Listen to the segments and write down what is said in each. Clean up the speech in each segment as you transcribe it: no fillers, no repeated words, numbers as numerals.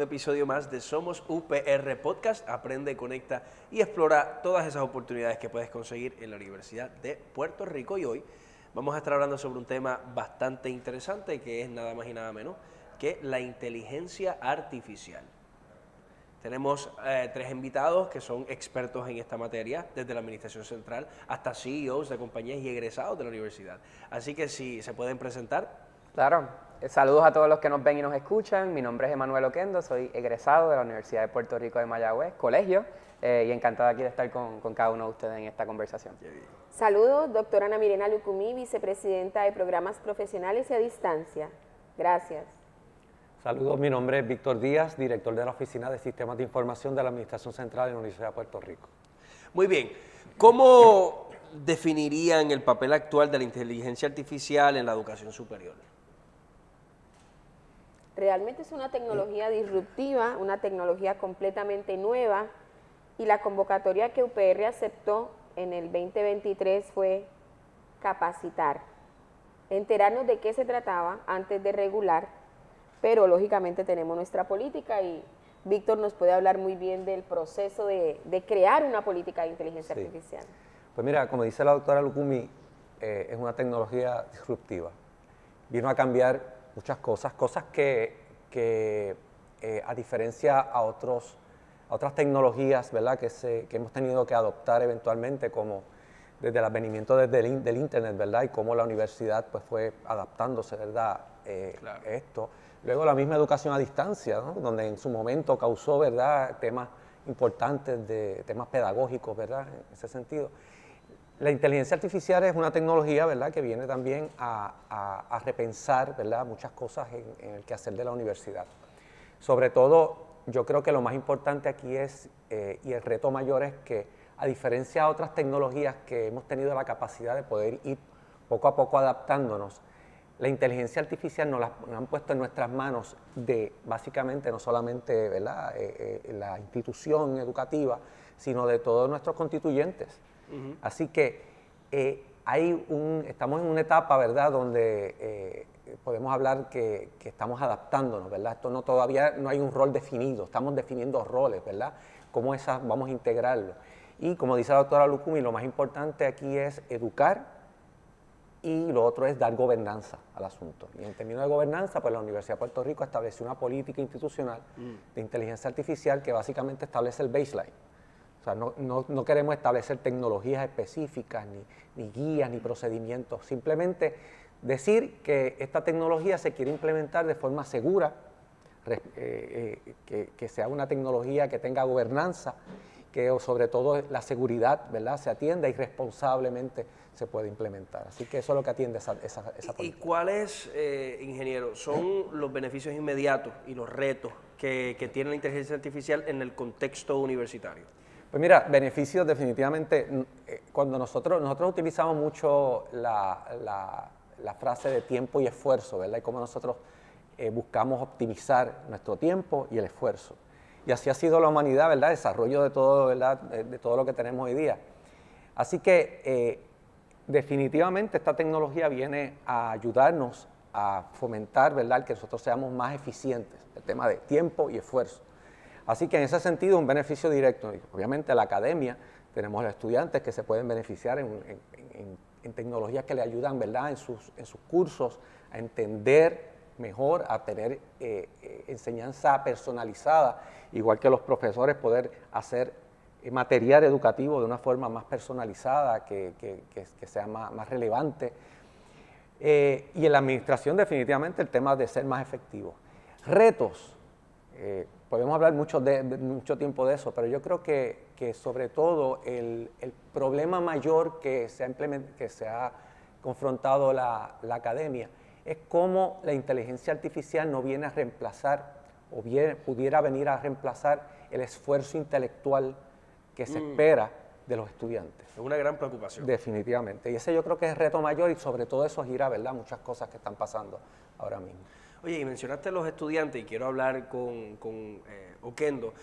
episodio más de Somos UPR Podcast. Aprende, conecta y explora todas esas oportunidades que puedes conseguir en la Universidad de Puerto Rico. Y hoy vamos a estar hablando sobre un tema bastante interesante que es nada más y nada menos que la inteligencia artificial. Tenemos 3 invitados que son expertos en esta materia, desde la Administración Central hasta CEOs de compañías y egresados de la universidad. Así que si se pueden presentar. Claro, saludos a todos los que nos ven y nos escuchan. Mi nombre es Emanuel Oquendo, soy egresado de la Universidad de Puerto Rico de Mayagüez, colegio, y encantado aquí de estar con cada uno de ustedes en esta conversación. Saludos, doctora Ana Mirena Lucumí, vicepresidenta de Programas Profesionales y a Distancia. Gracias. Saludos, mi nombre es Víctor Díaz, director de la Oficina de Sistemas de Información de la Administración Central de la Universidad de Puerto Rico. Muy bien, ¿cómo definirían el papel actual de la inteligencia artificial en la educación superior? Realmente es una tecnología disruptiva, una tecnología completamente nueva, y la convocatoria que UPR aceptó en el 2023 fue capacitar, enterarnos de qué se trataba antes de regular, pero lógicamente tenemos nuestra política y Víctor nos puede hablar muy bien del proceso de crear una política de inteligencia artificial. Pues mira, como dice la doctora Lucumí, es una tecnología disruptiva. Vino a cambiar muchas cosas que a diferencia a otras tecnologías, ¿verdad?, que hemos tenido que adoptar eventualmente, como desde el advenimiento del Internet, ¿verdad?, y cómo la universidad pues fue adaptándose, ¿verdad?, Claro. esto. Luego la misma educación a distancia, ¿no?, donde en su momento causó, ¿verdad?, temas importantes, temas pedagógicos, ¿verdad?, en ese sentido. La inteligencia artificial es una tecnología, ¿verdad?, que viene también a repensar, ¿verdad?, muchas cosas en el quehacer de la universidad. Sobre todo, yo creo que lo más importante aquí es, y el reto mayor es que, a diferencia de otras tecnologías que hemos tenido la capacidad de poder ir poco a poco adaptándonos, la inteligencia artificial nos la han puesto en nuestras manos de, básicamente, no solamente, ¿verdad?, la institución educativa, sino de todos nuestros constituyentes. Así que estamos en una etapa, ¿verdad?, donde podemos hablar que estamos adaptándonos, ¿verdad? Esto todavía no hay un rol definido, estamos definiendo roles, ¿verdad? Cómo vamos a integrarlo. Y como dice la doctora Lucumí, lo más importante aquí es educar, y lo otro es dar gobernanza al asunto. Y en términos de gobernanza, pues la Universidad de Puerto Rico estableció una política institucional de inteligencia artificial que básicamente establece el baseline. O sea, no queremos establecer tecnologías específicas, ni guías, ni procedimientos. Simplemente decir que esta tecnología se quiere implementar de forma segura, que sea una tecnología que tenga gobernanza, que sobre todo la seguridad, ¿verdad?, se atienda y responsablemente se puede implementar. Así que eso es lo que atiende esa política. ¿Y cuáles, ingeniero, son los beneficios inmediatos y los retos que tiene la inteligencia artificial en el contexto universitario? Pues mira, beneficios definitivamente, cuando nosotros utilizamos mucho la frase de tiempo y esfuerzo, ¿verdad?, y cómo nosotros buscamos optimizar nuestro tiempo y el esfuerzo. Y así ha sido la humanidad, ¿verdad?, desarrollo de todo, ¿verdad?, de todo lo que tenemos hoy día. Así que definitivamente esta tecnología viene a ayudarnos a fomentar, ¿verdad?, que nosotros seamos más eficientes, el tema de tiempo y esfuerzo. Así que en ese sentido un beneficio directo. Obviamente la academia, tenemos los estudiantes que se pueden beneficiar en tecnologías que le ayudan, ¿verdad?, en sus cursos a entender mejor, a tener enseñanza personalizada, igual que los profesores poder hacer material educativo de una forma más personalizada, que sea más relevante. Y en la administración definitivamente el tema de ser más efectivo. Retos, podemos hablar mucho tiempo de eso, pero yo creo que sobre todo el problema mayor que se ha confrontado la academia es cómo la inteligencia artificial no viene a reemplazar, o pudiera venir a reemplazar el esfuerzo intelectual que se espera de los estudiantes. Es una gran preocupación. Definitivamente. Y ese yo creo que es el reto mayor, y sobre todo eso gira, ¿verdad?, muchas cosas que están pasando ahora mismo. Oye, y mencionaste a los estudiantes, y quiero hablar con Oquendo.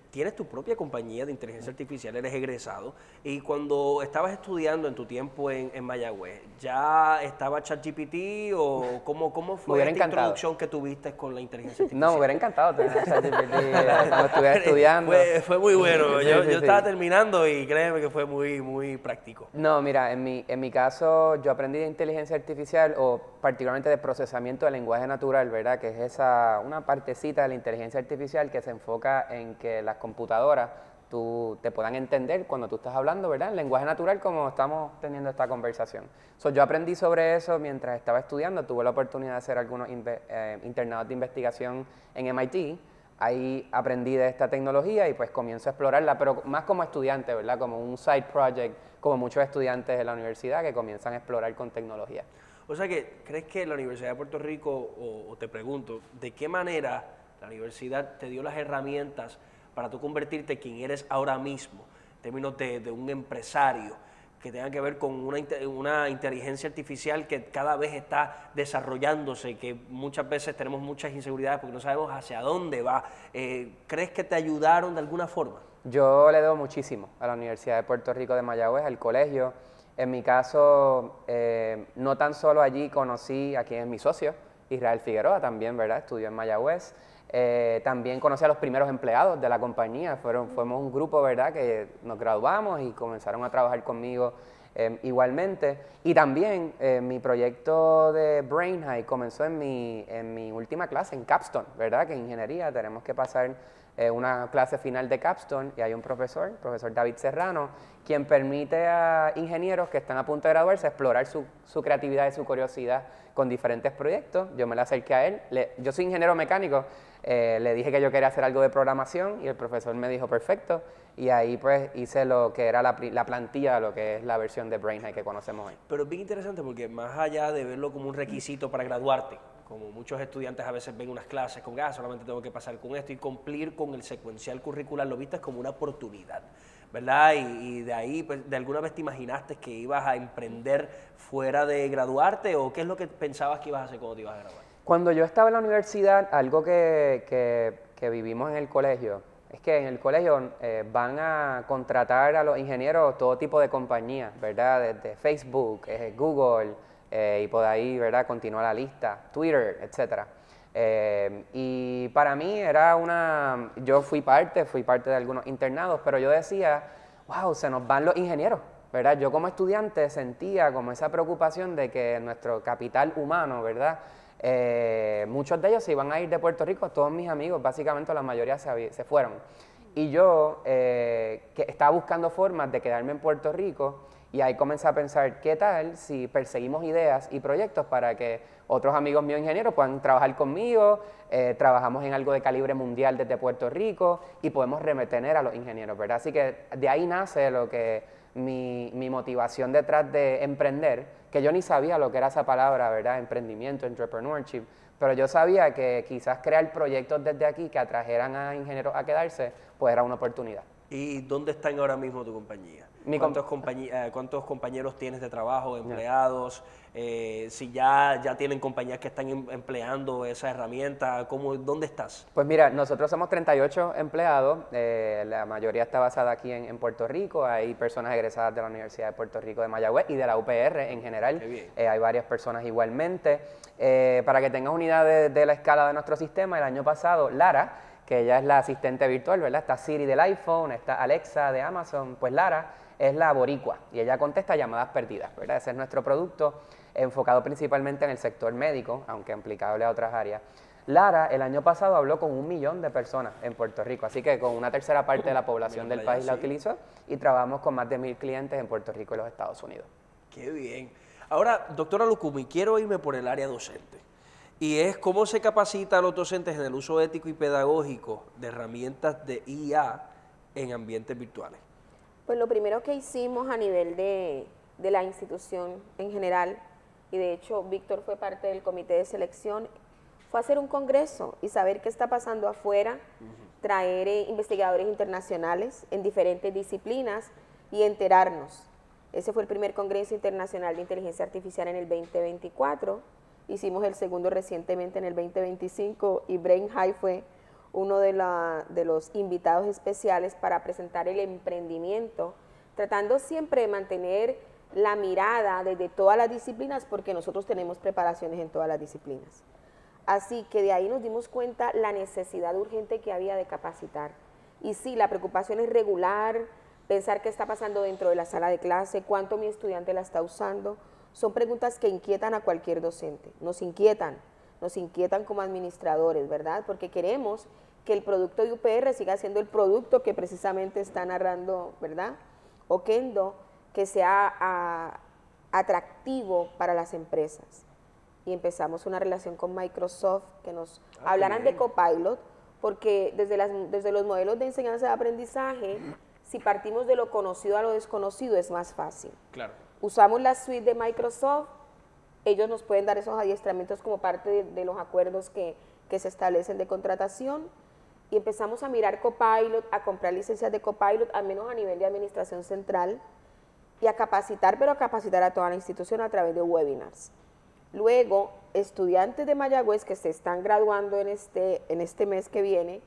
tienes tu propia compañía de inteligencia artificial, eres egresado, y cuando estabas estudiando en tu tiempo en Mayagüez, ¿ya estaba ChatGPT o cómo fue esta introducción que tuviste con la inteligencia artificial? No, me hubiera encantado tener ChatGPT cuando estuviera estudiando. Fue muy bueno, Sí, yo sí, estaba sí. terminando y créeme que fue muy práctico. No, mira, en mi caso yo aprendí de inteligencia artificial o particularmente de procesamiento del lenguaje natural, ¿verdad? Que es una partecita de la inteligencia artificial que se enfoca en que las computadoras te puedan entender cuando tú estás hablando, ¿verdad? En lenguaje natural como estamos teniendo esta conversación. Yo aprendí sobre eso mientras estaba estudiando, tuve la oportunidad de hacer algunos internados de investigación en MIT. Ahí aprendí de esta tecnología y pues comienzo a explorarla, pero más como estudiante, ¿verdad? Como un side project, como muchos estudiantes de la universidad que comienzan a explorar con tecnología. O sea que, ¿crees que la Universidad de Puerto Rico, o te pregunto, de qué manera la universidad te dio las herramientas para tú convertirte en quien eres ahora mismo, en términos de un empresario, que tenga que ver con una inteligencia artificial que cada vez está desarrollándose, que muchas veces tenemos muchas inseguridades porque no sabemos hacia dónde va? ¿Crees que te ayudaron de alguna forma? Yo le debo muchísimo a la Universidad de Puerto Rico de Mayagüez, al colegio. En mi caso, no tan solo allí conocí a quien es mi socio, Israel Figueroa, también, ¿verdad? Estudió en Mayagüez. También conocí a los primeros empleados de la compañía. Fuimos un grupo, ¿verdad?, que nos graduamos y comenzaron a trabajar conmigo igualmente. Y también mi proyecto de Brain High comenzó en mi última clase, en Capstone, ¿verdad?, que en ingeniería tenemos que pasar una clase final de Capstone y hay un profesor David Serrano, quien permite a ingenieros que están a punto de graduarse explorar su creatividad y su curiosidad con diferentes proyectos. Yo me le acerqué a él, yo soy ingeniero mecánico, le dije que yo quería hacer algo de programación y el profesor me dijo perfecto, y ahí pues hice lo que era la plantilla, lo que es la versión de Brain High que conocemos hoy. Pero es bien interesante porque más allá de verlo como un requisito para graduarte, como muchos estudiantes a veces ven unas clases con solamente tengo que pasar con esto y cumplir con el secuencial curricular, lo viste como una oportunidad, ¿verdad? Y de ahí, pues, ¿de alguna vez te imaginaste que ibas a emprender fuera de graduarte o qué es lo que pensabas que ibas a hacer cuando te ibas a graduar? Cuando yo estaba en la universidad, algo que vivimos en el colegio, es que en el colegio van a contratar a los ingenieros todo tipo de compañías, ¿verdad? Desde Facebook, Google, y por ahí, ¿verdad?, continúa la lista, Twitter, etcétera. Y para mí yo fui parte de algunos internados, pero yo decía, wow, se nos van los ingenieros, ¿verdad? Yo como estudiante sentía como esa preocupación de que nuestro capital humano, ¿verdad?, muchos de ellos se iban a ir de Puerto Rico, todos mis amigos, básicamente la mayoría se fueron. Y yo que estaba buscando formas de quedarme en Puerto Rico, y ahí comencé a pensar, ¿qué tal si perseguimos ideas y proyectos para que otros amigos míos ingenieros puedan trabajar conmigo, trabajamos en algo de calibre mundial desde Puerto Rico y podemos retener a los ingenieros, ¿verdad? Así que de ahí nace lo que mi motivación detrás de emprender, que yo ni sabía lo que era esa palabra, ¿verdad? Emprendimiento, entrepreneurship, pero yo sabía que quizás crear proyectos desde aquí que atrajeran a ingenieros a quedarse, pues era una oportunidad. ¿Y dónde están ahora mismo tu compañía? ¿Cuántos compañeros tienes de trabajo, empleados? Si ya tienen compañías que están empleando esa herramienta, ¿dónde estás? Pues mira, nosotros somos 38 empleados, la mayoría está basada aquí en Puerto Rico, hay personas egresadas de la Universidad de Puerto Rico de Mayagüez y de la UPR en general, hay varias personas igualmente. Para que tengas una idea de la escala de nuestro sistema, el año pasado, Lara, que ella es la asistente virtual, ¿verdad? Está Siri del iPhone, está Alexa de Amazon, pues Lara es la boricua y ella contesta llamadas perdidas, ¿verdad? Ese es nuestro producto enfocado principalmente en el sector médico, aunque aplicable a otras áreas. Lara el año pasado habló con 1 millón de personas en Puerto Rico, así que con una tercera parte de la población del país la utilizó y trabajamos con más de 1000 clientes en Puerto Rico y los Estados Unidos. ¡Qué bien! Ahora, doctora Lucumi, quiero irme por el área docente. Y es cómo se capacita a los docentes en el uso ético y pedagógico de herramientas de IA en ambientes virtuales. Pues lo primero que hicimos a nivel de la institución en general, y de hecho Víctor fue parte del comité de selección, fue hacer un congreso y saber qué está pasando afuera, traer investigadores internacionales en diferentes disciplinas y enterarnos. Ese fue el primer Congreso Internacional de Inteligencia Artificial en el 2024. Hicimos el segundo recientemente en el 2025 y Brain High fue uno de los invitados especiales para presentar el emprendimiento, tratando siempre de mantener la mirada desde todas las disciplinas, porque nosotros tenemos preparaciones en todas las disciplinas. Así que de ahí nos dimos cuenta la necesidad urgente que había de capacitar. Y sí, la preocupación es regular, pensar qué está pasando dentro de la sala de clase, cuánto mi estudiante la está usando. Son preguntas que inquietan a cualquier docente, nos inquietan como administradores, ¿verdad? Porque queremos que el producto de UPR siga siendo el producto que precisamente está narrando, ¿verdad? Oquendo, que sea atractivo para las empresas. Y empezamos una relación con Microsoft, que nos hablaran de Copilot, porque desde los modelos de enseñanza y aprendizaje, si partimos de lo conocido a lo desconocido, es más fácil. Claro. Usamos la suite de Microsoft, ellos nos pueden dar esos adiestramientos como parte de los acuerdos que se establecen de contratación, y empezamos a mirar Copilot, a comprar licencias de Copilot, al menos a nivel de administración central, y a capacitar, pero a capacitar a toda la institución a través de webinars. Luego, estudiantes de Mayagüez que se están graduando en este mes que viene,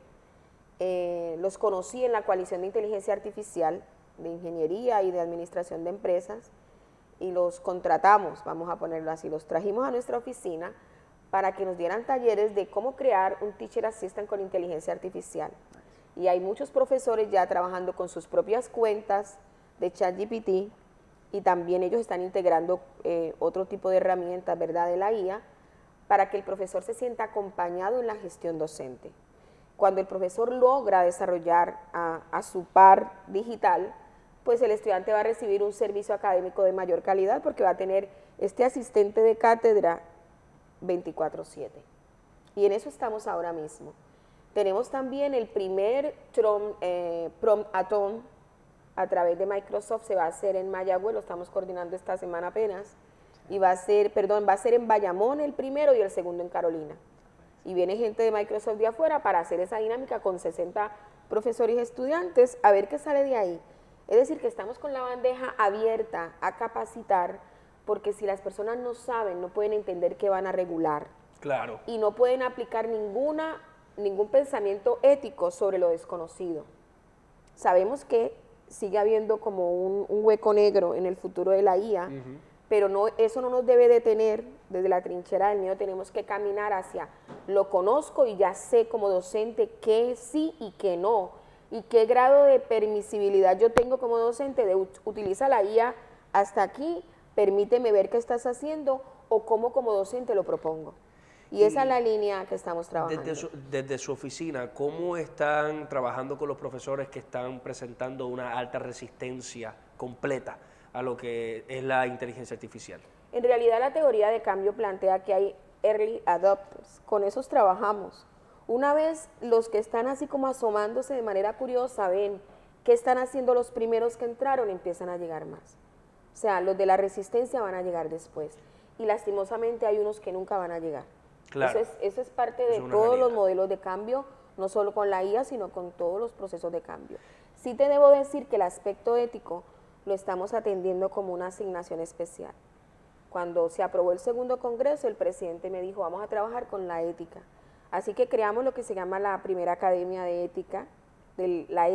los conocí en la coalición de inteligencia artificial, de ingeniería y de administración de empresas, y los contratamos, vamos a ponerlo así, los trajimos a nuestra oficina para que nos dieran talleres de cómo crear un Teacher Assistant con inteligencia artificial. Y hay muchos profesores ya trabajando con sus propias cuentas de ChatGPT, y también ellos están integrando otro tipo de herramientas, ¿verdad?, de la IA, para que el profesor se sienta acompañado en la gestión docente. Cuando el profesor logra desarrollar a su par digital, pues el estudiante va a recibir un servicio académico de mayor calidad, porque va a tener este asistente de cátedra 24/7. Y en eso estamos ahora mismo. Tenemos también el primer Prompt-a-thon a través de Microsoft, se va a hacer en Mayagüez, lo estamos coordinando esta semana apenas, y va a ser en Bayamón el primero y el segundo en Carolina. Y viene gente de Microsoft de afuera para hacer esa dinámica con 60 profesores y estudiantes, a ver qué sale de ahí. Es decir, que estamos con la bandeja abierta a capacitar, porque si las personas no saben, no pueden entender qué van a regular. Claro. Y no pueden aplicar ningún pensamiento ético sobre lo desconocido. Sabemos que sigue habiendo como un hueco negro en el futuro de la IA, pero eso no nos debe detener. Desde la trinchera del miedo tenemos que caminar hacia lo conozco y ya sé como docente qué sí y qué no, y qué grado de permisibilidad yo tengo como docente de utiliza la IA hasta aquí, permíteme ver qué estás haciendo o cómo como docente lo propongo. Y esa es la línea que estamos trabajando. Desde su oficina, ¿cómo están trabajando con los profesores que están presentando una alta resistencia completa a lo que es la inteligencia artificial? En realidad la teoría de cambio plantea que hay early adopters, con esos trabajamos. Una vez los que están así como asomándose de manera curiosa ven qué están haciendo los primeros que entraron, empiezan a llegar más. O sea, los de la resistencia van a llegar después. Y lastimosamente hay unos que nunca van a llegar. Claro. Eso es parte de todos los modelos de cambio, no solo con la IA, sino con todos los procesos de cambio. Sí te debo decir que el aspecto ético lo estamos atendiendo como una asignación especial. Cuando se aprobó el segundo congreso, el presidente me dijo, vamos a trabajar con la ética. Así que creamos lo que se llama la primera academia de ética, la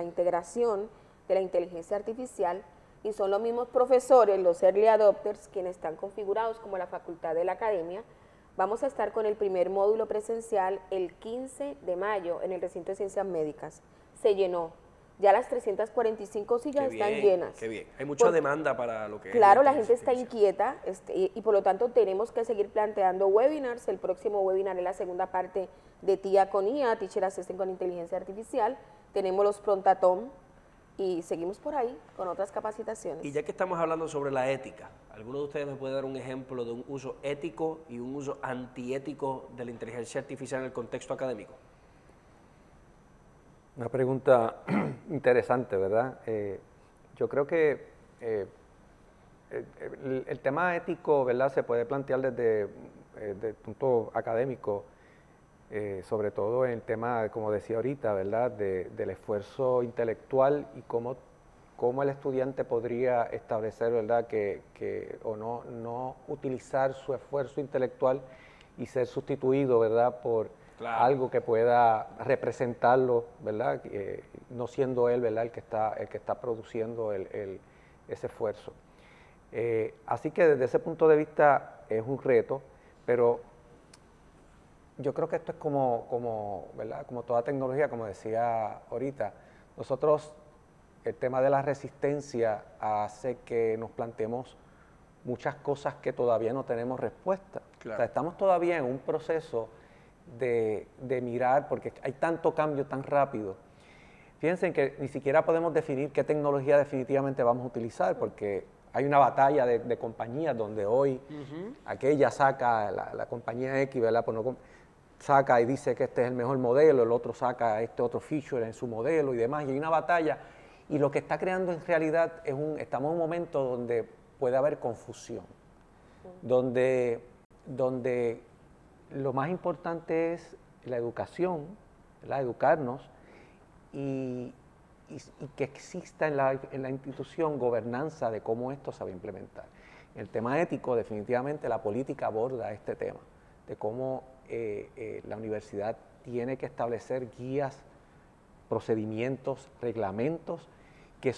integración de la inteligencia artificial, y son los mismos profesores, los early adopters, quienes están configurados como la facultad de la academia. Vamos a estar con el primer módulo presencial el 15 de mayo en el recinto de ciencias médicas. Se llenó. Ya las 345 sillas están llenas. Qué bien. Hay mucha demanda para lo que claro, la gente está inquieta y por lo tanto tenemos que seguir planteando webinars. El próximo webinar es la segunda parte de TIA con IA, Teacher Assistant con inteligencia artificial. Tenemos los Prompt-a-thon y seguimos por ahí con otras capacitaciones. Y ya que estamos hablando sobre la ética, ¿alguno de ustedes me puede dar un ejemplo de un uso ético y un uso antiético de la inteligencia artificial en el contexto académico? Una pregunta interesante, ¿verdad? Yo creo que el tema ético, ¿verdad?, se puede plantear desde el punto académico, sobre todo en el tema, como decía ahorita, ¿verdad?, del esfuerzo intelectual y cómo el estudiante podría establecer, ¿verdad?, o no utilizar su esfuerzo intelectual y ser sustituido, ¿verdad?, por Claro. algo que pueda representarlo, ¿verdad? No siendo él, ¿verdad? El que está produciendo ese esfuerzo. Así que desde ese punto de vista es un reto, pero yo creo que esto es ¿verdad? Como toda tecnología, como decía ahorita, nosotros, el tema de la resistencia hace que nos planteemos muchas cosas que todavía no tenemos respuesta. Claro. O sea, estamos todavía en un proceso de mirar, porque hay tanto cambio tan rápido. Fíjense que ni siquiera podemos definir qué tecnología definitivamente vamos a utilizar, porque hay una batalla de compañías donde hoy aquella saca, la compañía X, ¿verdad? Pues saca y dice que este es el mejor modelo, el otro saca este otro feature en su modelo y demás, y hay una batalla, y lo que está creando en realidad estamos en un momento donde puede haber confusión, donde lo más importante es la educación, ¿verdad? Educarnos y que exista en la institución gobernanza de cómo esto se va a implementar. En el tema ético, definitivamente la política aborda este tema, de cómo la universidad tiene que establecer guías, procedimientos, reglamentos que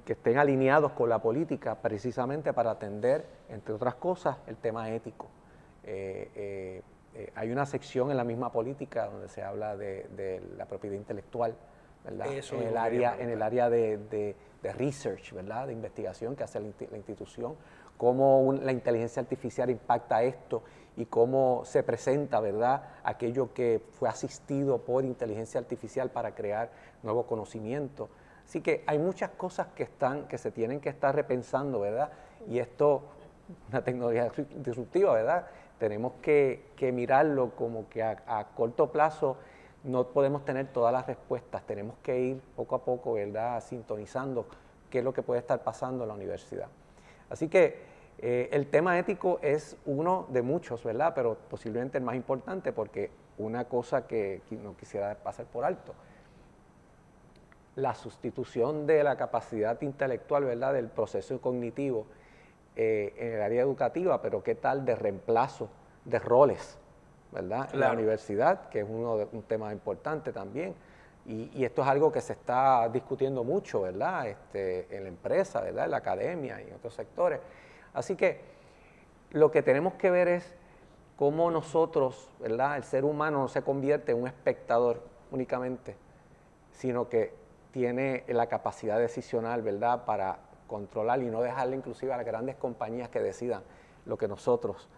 estén alineados con la política precisamente para atender, entre otras cosas, el tema ético. Hay una sección en la misma política donde se habla de la propiedad intelectual, ¿verdad? En el área de research, ¿verdad? De investigación que hace la institución, cómo la inteligencia artificial impacta esto y cómo se presenta, ¿verdad? Aquello que fue asistido por inteligencia artificial para crear nuevo conocimiento. Así que hay muchas cosas que se tienen que estar repensando, ¿verdad? Y esto, una tecnología disruptiva, ¿verdad? Tenemos que mirarlo como que a corto plazo no podemos tener todas las respuestas, tenemos que ir poco a poco, ¿verdad? Sintonizando qué es lo que puede estar pasando en la universidad. Así que el tema ético es uno de muchos, ¿verdad? Pero posiblemente el más importante, porque una cosa que no quisiera pasar por alto, la sustitución de la capacidad intelectual, ¿verdad? Del proceso cognitivo en el área educativa, pero qué tal de reemplazo de roles, ¿verdad? Claro. En la universidad, que es un tema importante también. Y esto es algo que se está discutiendo mucho, ¿verdad? En la empresa, ¿verdad? En la academia y en otros sectores. Así que lo que tenemos que ver es cómo nosotros, ¿verdad? El ser humano no se convierte en un espectador únicamente, sino que tiene la capacidad decisional, ¿verdad? Para controlar y no dejarle inclusive a las grandes compañías que decidan lo que nosotros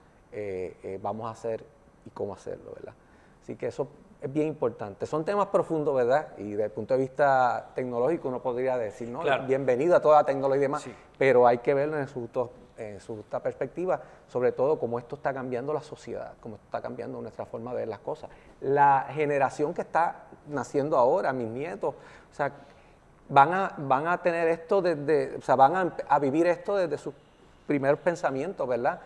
vamos a hacer y cómo hacerlo, ¿verdad? Así que eso es bien importante. Son temas profundos, ¿verdad? Y desde el punto de vista tecnológico uno podría decir, ¿no? Claro. Bienvenido a toda la tecnología y demás, Sí. pero hay que verlo en su justa perspectiva, sobre todo cómo esto está cambiando la sociedad, cómo está cambiando nuestra forma de ver las cosas. La generación que está naciendo ahora, mis nietos, o sea, van a tener esto o sea, van a vivir esto desde sus primeros pensamientos, ¿verdad?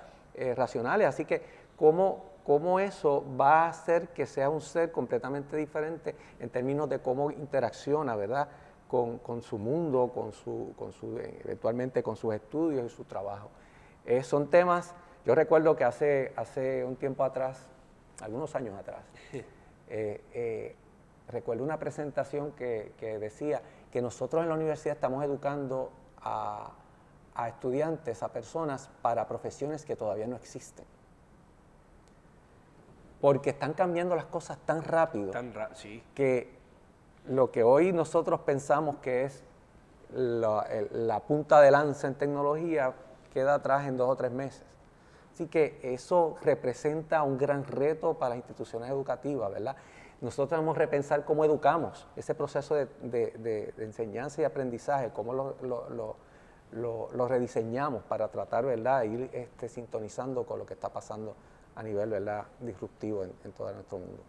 Racionales. Así que, ¿cómo eso va a hacer que sea un ser completamente diferente en términos de cómo interacciona, ¿verdad? Con su mundo, eventualmente con sus estudios y su trabajo. Son temas, yo recuerdo que hace un tiempo atrás, algunos años atrás, recuerdo una presentación que decía que nosotros en la universidad estamos educando a estudiantes, a personas para profesiones que todavía no existen. Porque están cambiando las cosas tan rápido Sí. que lo que hoy nosotros pensamos que es la punta de lanza en tecnología queda atrás en 2 o 3 meses. Así que eso representa un gran reto para las instituciones educativas, ¿verdad? Nosotros debemos repensar cómo educamos, ese proceso de enseñanza y aprendizaje, cómo lo rediseñamos para tratar, ¿verdad?, de ir sintonizando con lo que está pasando a nivel, ¿verdad?, disruptivo en todo nuestro mundo.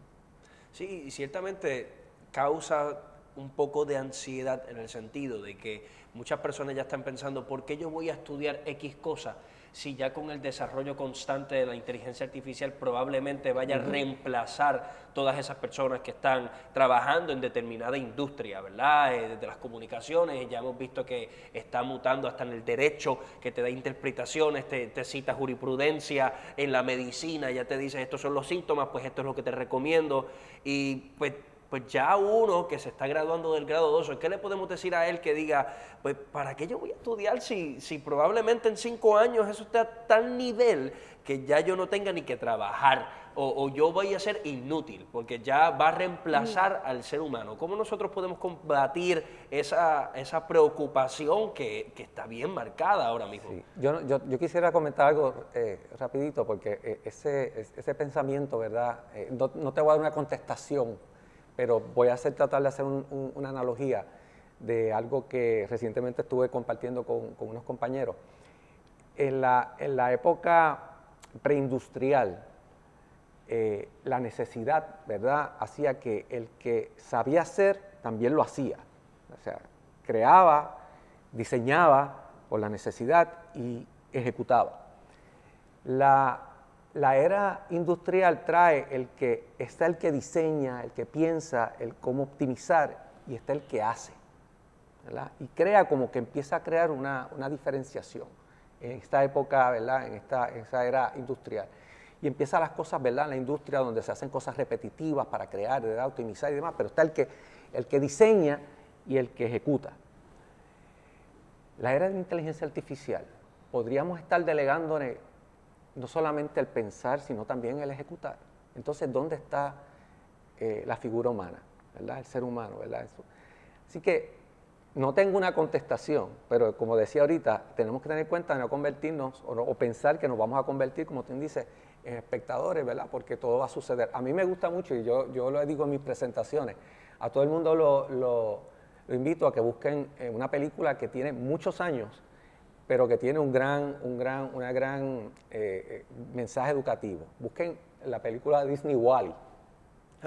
Sí, y ciertamente causa un poco de ansiedad en el sentido de que muchas personas ya están pensando, ¿por qué yo voy a estudiar X cosa si ya con el desarrollo constante de la inteligencia artificial probablemente vaya a reemplazar todas esas personas que están trabajando en determinada industria, ¿verdad? Desde las comunicaciones, ya hemos visto que está mutando hasta en el derecho, que te da interpretaciones, te cita jurisprudencia, en la medicina ya te dice estos son los síntomas, pues esto es lo que te recomiendo, y pues ya uno que se está graduando del grado 2, ¿qué le podemos decir a él que diga, pues ¿para qué yo voy a estudiar si probablemente en 5 años eso está a tal nivel que ya yo no tenga ni que trabajar o yo voy a ser inútil porque ya va a reemplazar al ser humano? ¿Cómo nosotros podemos combatir esa preocupación que está bien marcada ahora mismo? Sí. Yo quisiera comentar algo rapidito porque ese pensamiento, ¿verdad? No te voy a dar una contestación, pero voy a tratar de hacer una analogía de algo que recientemente estuve compartiendo con unos compañeros. En la época preindustrial, la necesidad, ¿verdad?, hacía que el que sabía hacer también lo hacía. O sea, creaba, diseñaba por la necesidad y ejecutaba. La era industrial trae está el que diseña, el que piensa, el cómo optimizar, y está el que hace, ¿verdad? Y crea como que empieza a crear una diferenciación en esta época, ¿verdad? En esa era industrial. Y empiezan las cosas, ¿verdad? En la industria donde se hacen cosas repetitivas para crear, ¿verdad?, optimizar y demás, pero está el que diseña y el que ejecuta. La era de la inteligencia artificial, podríamos estar delegándole no solamente el pensar, sino también el ejecutar. Entonces, ¿dónde está la figura humana, ¿verdad? El ser humano, ¿verdad? Eso. Así que no tengo una contestación, pero como decía ahorita, tenemos que tener en cuenta de no convertirnos o pensar que nos vamos a convertir, como tú dices, en espectadores, ¿verdad? Porque todo va a suceder. A mí me gusta mucho, y yo lo digo en mis presentaciones, a todo el mundo lo invito a que busquen una película que tiene muchos años, pero que tiene un gran mensaje educativo. Busquen la película Disney WALL-E.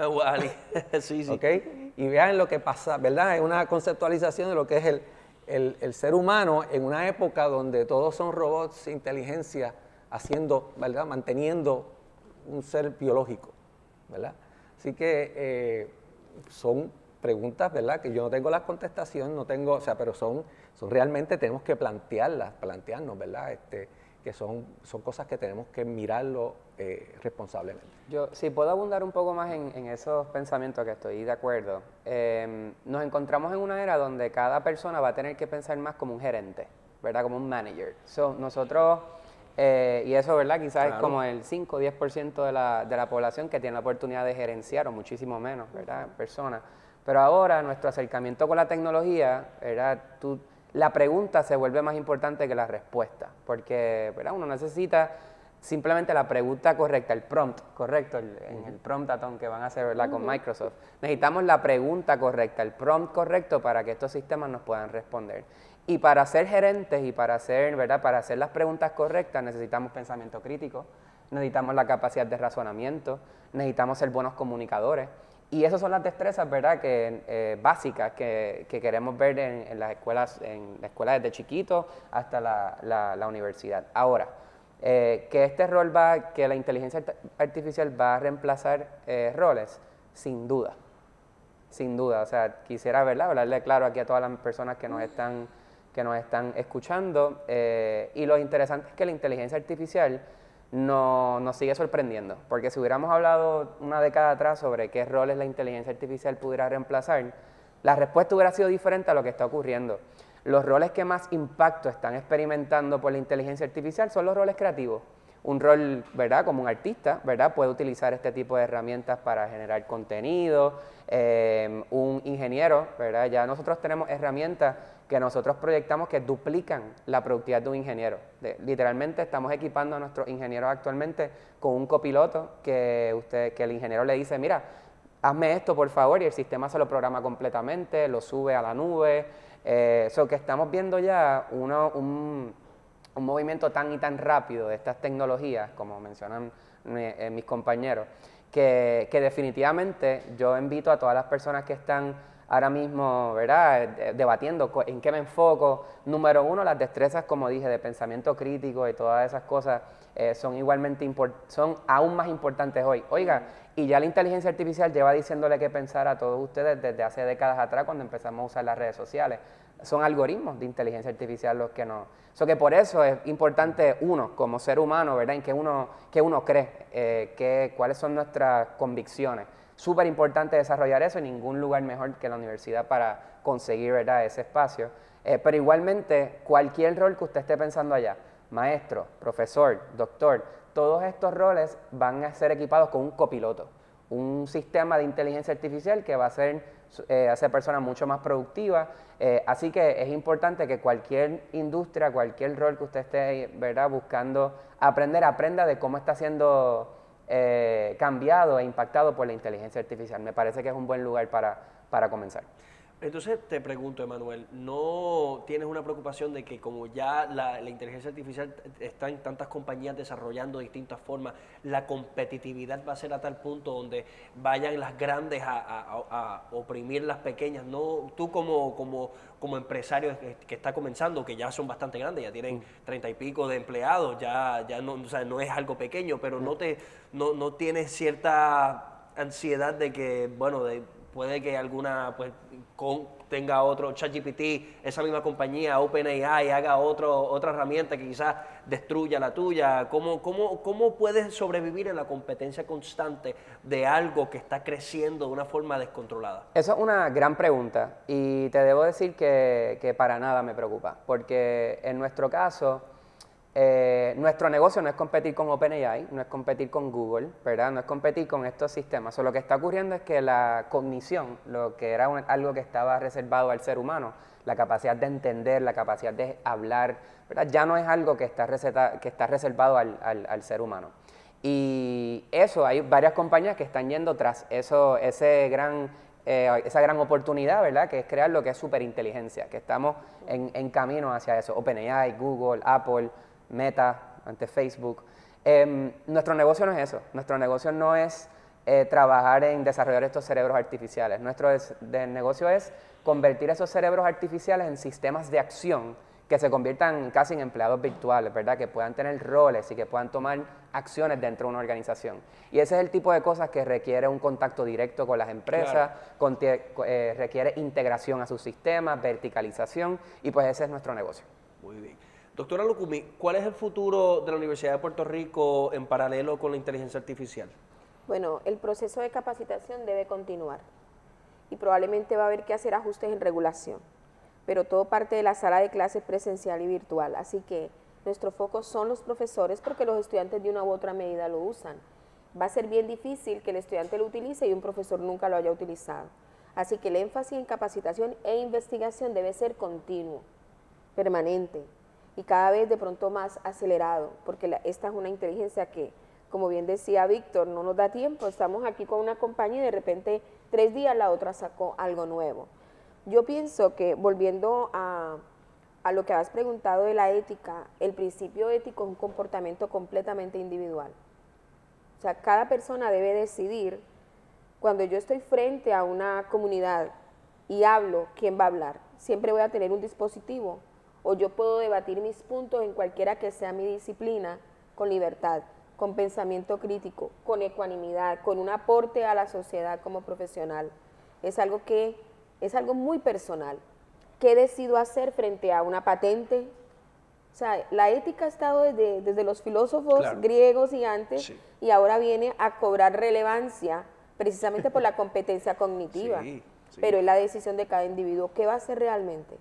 WALL-E, sí. ¿Okay? Y vean lo que pasa, ¿verdad? Es una conceptualización de lo que es el ser humano en una época donde todos son robots, inteligencia, haciendo, ¿verdad?, manteniendo un ser biológico, ¿verdad? Así que son preguntas, ¿verdad?, que yo no tengo las contestaciones, pero son realmente tenemos que plantearnos, ¿verdad?, que son cosas que tenemos que mirarlo responsablemente. Yo, si puedo abundar un poco más en esos pensamientos, que estoy de acuerdo, nos encontramos en una era donde cada persona va a tener que pensar más como un gerente, ¿verdad?, como un manager. Nosotros, y eso, ¿verdad?, quizás es como el 5 o 10% de la población que tiene la oportunidad de gerenciar, o muchísimo menos, ¿verdad?, personas. Pero ahora nuestro acercamiento con la tecnología, ¿verdad?, la pregunta se vuelve más importante que la respuesta, porque, ¿verdad?, uno necesita simplemente la pregunta correcta, el prompt correcto, en el promptathon que van a hacer, ¿verdad?, con Microsoft. Necesitamos la pregunta correcta, el prompt correcto para que estos sistemas nos puedan responder. Y para ser gerentes y para hacer las preguntas correctas necesitamos pensamiento crítico, necesitamos la capacidad de razonamiento, necesitamos ser buenos comunicadores. Y esas son las destrezas, ¿verdad?, básicas que queremos ver en las escuelas, desde chiquitos hasta la universidad. Ahora, que que la inteligencia artificial va a reemplazar roles, sin duda. Sin duda. O sea, quisiera, ¿verdad?, hablarle claro aquí a todas las personas que nos están escuchando. Y lo interesante es que la inteligencia artificial nos sigue sorprendiendo, porque si hubiéramos hablado una década atrás sobre qué roles la inteligencia artificial pudiera reemplazar, la respuesta hubiera sido diferente a lo que está ocurriendo. Los roles que más impacto están experimentando por la inteligencia artificial son los roles creativos. Un rol, ¿verdad?, como un artista, ¿verdad?, puede utilizar este tipo de herramientas para generar contenido. Un ingeniero, ¿verdad?, ya nosotros tenemos herramientas que nosotros proyectamos que duplican la productividad de un ingeniero. Literalmente estamos equipando a nuestros ingenieros actualmente con un copiloto que el ingeniero le dice, mira, hazme esto por favor, y el sistema se lo programa completamente, lo sube a la nube. Que estamos viendo ya un movimiento tan y tan rápido de estas tecnologías, como mencionan mis compañeros, que definitivamente yo invito a todas las personas que están ahora mismo, ¿verdad? Debatiendo en qué me enfoco. Número uno, las destrezas, como dije, de pensamiento crítico y todas esas cosas son son aún más importantes hoy. Oiga, y ya la inteligencia artificial lleva diciéndole qué pensar a todos ustedes desde hace décadas atrás cuando empezamos a usar las redes sociales. Son algoritmos de inteligencia artificial los que no. Que por eso es importante uno, como ser humano, ¿verdad? En qué uno cree, cuáles son nuestras convicciones. Súper importante desarrollar eso, y ningún lugar mejor que la universidad para conseguir, ¿verdad?, ese espacio. Pero igualmente, cualquier rol que usted esté pensando allá, maestro, profesor, doctor, todos estos roles van a ser equipados con un copiloto, un sistema de inteligencia artificial que va a hacer personas mucho más productivas. Así que es importante que cualquier industria, cualquier rol que usted esté, ¿verdad?, buscando aprenda de cómo está siendo cambiado e impactado por la inteligencia artificial. Me parece que es un buen lugar para comenzar. Entonces te pregunto, Emanuel, ¿no tienes una preocupación de que como ya la inteligencia artificial está en tantas compañías desarrollando de distintas formas, la competitividad va a ser a tal punto donde vayan las grandes a oprimir las pequeñas? No, tú como empresario que está comenzando, que ya son bastante grandes, ya tienen 30 y pico de empleados, ya no, o sea, no es algo pequeño, pero no tienes cierta ansiedad de que, bueno, puede que alguna pues tenga otro ChatGPT, esa misma compañía, OpenAI, haga otra herramienta que quizás destruya la tuya? ¿Cómo puedes sobrevivir en la competencia constante de algo que está creciendo de una forma descontrolada? Eso es una gran pregunta, y te debo decir que para nada me preocupa, porque en nuestro caso, nuestro negocio no es competir con OpenAI, no es competir con Google, ¿verdad? No es competir con estos sistemas. Lo que está ocurriendo es que la cognición, lo que era algo que estaba reservado al ser humano, la capacidad de entender, la capacidad de hablar, ¿verdad?, ya no es algo que está reservado al ser humano. Y eso, hay varias compañías que están yendo tras esa gran oportunidad, ¿verdad?, que es crear lo que es superinteligencia, que estamos en camino hacia eso. OpenAI, Google, Apple, Meta, ante Facebook. Nuestro negocio no es eso. Nuestro negocio no es trabajar en desarrollar estos cerebros artificiales. Nuestro negocio es convertir esos cerebros artificiales en sistemas de acción que se conviertan casi en empleados virtuales, ¿verdad?, que puedan tener roles y que puedan tomar acciones dentro de una organización. Y ese es el tipo de cosas que requiere un contacto directo con las empresas, requiere integración a sus sistemas, verticalización, y pues ese es nuestro negocio. Muy bien. Doctora Lucumí, ¿cuál es el futuro de la Universidad de Puerto Rico en paralelo con la inteligencia artificial? Bueno, el proceso de capacitación debe continuar y probablemente va a haber que hacer ajustes en regulación, pero todo parte de la sala de clases presencial y virtual, así que nuestro foco son los profesores porque los estudiantes de una u otra medida lo usan. Va a ser bien difícil que el estudiante lo utilice y un profesor nunca lo haya utilizado. Así que el énfasis en capacitación e investigación debe ser continuo, permanente y cada vez de pronto más acelerado, porque esta es una inteligencia que, como bien decía Víctor, no nos da tiempo. Estamos aquí con una compañía y de repente 3 días la otra sacó algo nuevo. Yo pienso que, volviendo a lo que has preguntado de la ética, el principio ético es un comportamiento completamente individual. O sea, cada persona debe decidir, cuando yo estoy frente a una comunidad y hablo, ¿quién va a hablar? Siempre voy a tener un dispositivo, o yo puedo debatir mis puntos en cualquiera que sea mi disciplina, con libertad, con pensamiento crítico, con ecuanimidad, con un aporte a la sociedad como profesional. Es algo muy personal. ¿Qué decido hacer frente a una patente? O sea, la ética ha estado desde los filósofos griegos y antes, sí, y ahora viene a cobrar relevancia precisamente por la competencia cognitiva. Sí, sí. Pero es la decisión de cada individuo. ¿Qué va a hacer realmente?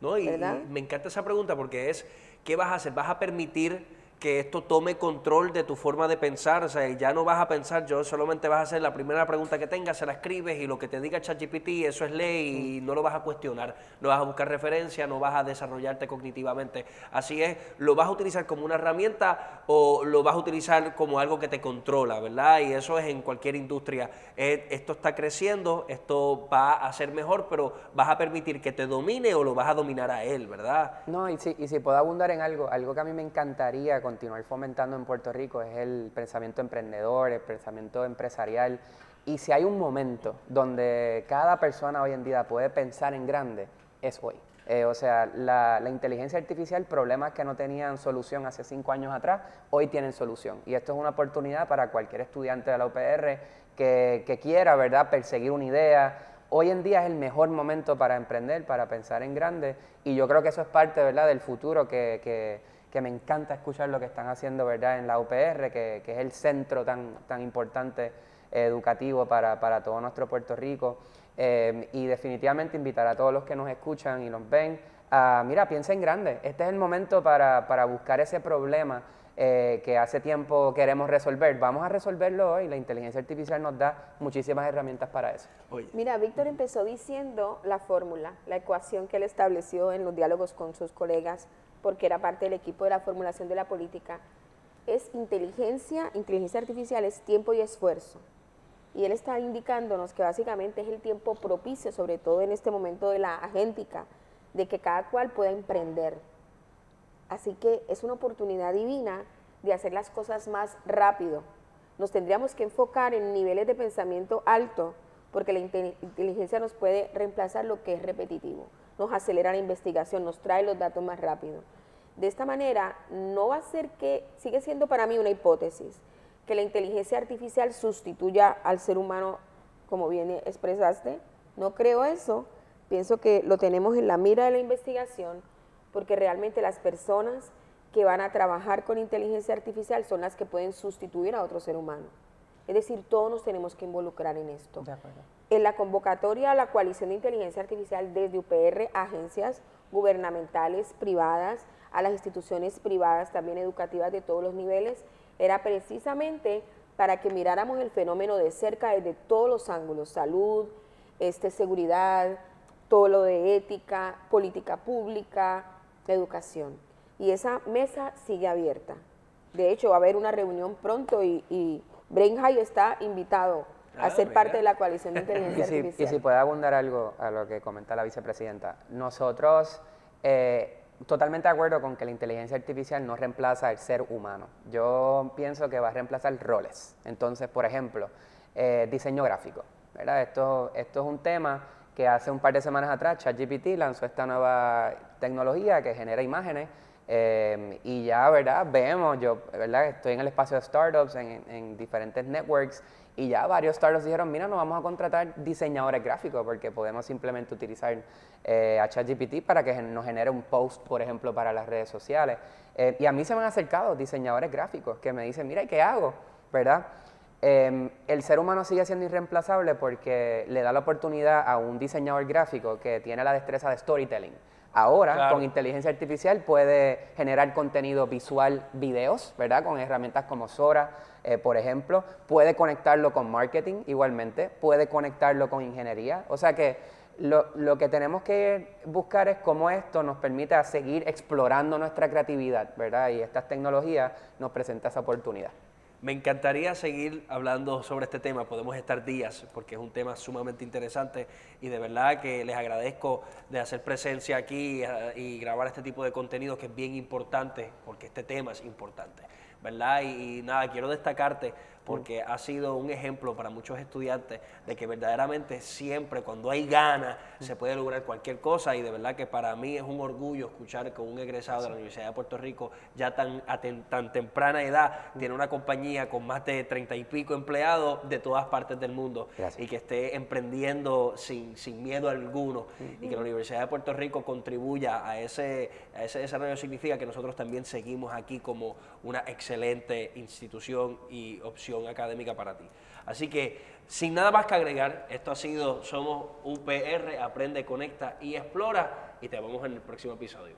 No, y me encanta esa pregunta porque es, ¿qué vas a hacer? ¿Vas a permitir que esto tome control de tu forma de pensar? O sea, ya no vas a pensar, yo solamente vas a hacer la primera pregunta que tengas, se la escribes y lo que te diga ChatGPT, eso es ley y no lo vas a cuestionar, no vas a buscar referencia, no vas a desarrollarte cognitivamente. Así es, ¿lo vas a utilizar como una herramienta o lo vas a utilizar como algo que te controla, verdad? Y eso es en cualquier industria. Esto está creciendo, esto va a ser mejor, pero ¿vas a permitir que te domine o lo vas a dominar a él, verdad? No, y si puedo abundar en algo que a mí me encantaría continuar fomentando en Puerto Rico es el pensamiento emprendedor, el pensamiento empresarial, Y si hay un momento donde cada persona hoy en día puede pensar en grande, es hoy. O sea, la inteligencia artificial, problemas que no tenían solución hace 5 años atrás, hoy tienen solución. Y esto es una oportunidad para cualquier estudiante de la UPR que quiera, ¿verdad?, perseguir una idea. Hoy en día es el mejor momento para emprender, para pensar en grande. Y yo creo que eso es parte, ¿verdad?, del futuro que me encanta escuchar lo que están haciendo, ¿verdad?, en la UPR, que es el centro tan importante educativo para todo nuestro Puerto Rico. Y definitivamente invitar a todos los que nos escuchan y nos ven a, mira, piensa en grande. Este es el momento para buscar ese problema que hace tiempo queremos resolver. Vamos a resolverlo hoy. La inteligencia artificial nos da muchísimas herramientas para eso. Oye. Mira, Víctor empezó diciendo la fórmula, la ecuación que él estableció en los diálogos con sus colegas, porque era parte del equipo de la formulación de la política. Es inteligencia artificial es tiempo y esfuerzo. Y él está indicándonos que básicamente es el tiempo propicio, sobre todo en este momento de la agéntica, de que cada cual pueda emprender. Así que es una oportunidad divina de hacer las cosas más rápido. Nos tendríamos que enfocar en niveles de pensamiento alto, porque la inteligencia nos puede reemplazar lo que es repetitivo, nos acelera la investigación, nos trae los datos más rápido. De esta manera, no va a ser que, sigue siendo para mí una hipótesis, que la inteligencia artificial sustituya al ser humano, como bien expresaste. No creo eso, pienso que lo tenemos en la mira de la investigación, porque realmente las personas que van a trabajar con inteligencia artificial son las que pueden sustituir a otro ser humano. Es decir, todos nos tenemos que involucrar en esto. De acuerdo. En la convocatoria a la coalición de inteligencia artificial desde UPR, agencias gubernamentales, privadas, a las instituciones privadas, también educativas de todos los niveles, era precisamente para que miráramos el fenómeno de cerca desde todos los ángulos, salud, seguridad, todo lo de ética, política pública, educación. Y esa mesa sigue abierta. De hecho, va a haber una reunión pronto y Brain High está invitado a ser parte de la coalición de inteligencia artificial. Y si puede abundar algo a lo que comenta la vicepresidenta, nosotros totalmente de acuerdo con que la inteligencia artificial no reemplaza al ser humano. Yo pienso que va a reemplazar roles. Entonces, por ejemplo, diseño gráfico, ¿verdad? Esto es un tema que hace un par de semanas atrás ChatGPT lanzó esta nueva tecnología que genera imágenes y ya, ¿verdad? Vemos, yo, ¿verdad? Estoy en el espacio de startups, en diferentes networks, y ya varios startups dijeron, mira, no vamos a contratar diseñadores gráficos porque podemos simplemente utilizar a ChatGPT para que nos genere un post, por ejemplo, para las redes sociales. Y a mí se me han acercado diseñadores gráficos que me dicen, mira, ¿qué hago? ¿Verdad? El ser humano sigue siendo irreemplazable porque le da la oportunidad a un diseñador gráfico que tiene la destreza de storytelling. Ahora, claro, con inteligencia artificial puede generar contenido visual, videos, ¿verdad? Con herramientas como Sora, por ejemplo. Puede conectarlo con marketing igualmente, puede conectarlo con ingeniería. O sea que lo que tenemos que buscar es cómo esto nos permite seguir explorando nuestra creatividad, ¿verdad? Y estas tecnologías nos presentan esa oportunidad. Me encantaría seguir hablando sobre este tema, podemos estar días porque es un tema sumamente interesante y de verdad que les agradezco de hacer presencia aquí y grabar este tipo de contenido que es bien importante porque este tema es importante, ¿verdad? Y nada, quiero destacarte porque ha sido un ejemplo para muchos estudiantes de que verdaderamente siempre cuando hay ganas se puede lograr cualquier cosa y de verdad que para mí es un orgullo escuchar que un egresado de la Universidad de Puerto Rico ya tan temprana edad tiene una compañía con más de 30 y pico empleados de todas partes del mundo. Gracias. Y que esté emprendiendo sin miedo alguno y que la Universidad de Puerto Rico contribuya a ese desarrollo significa que nosotros también seguimos aquí como una excelente institución y opción académica para ti. Así que, sin nada más que agregar, esto ha sido Somos UPR, Aprende, Conecta y Explora, y te vemos en el próximo episodio.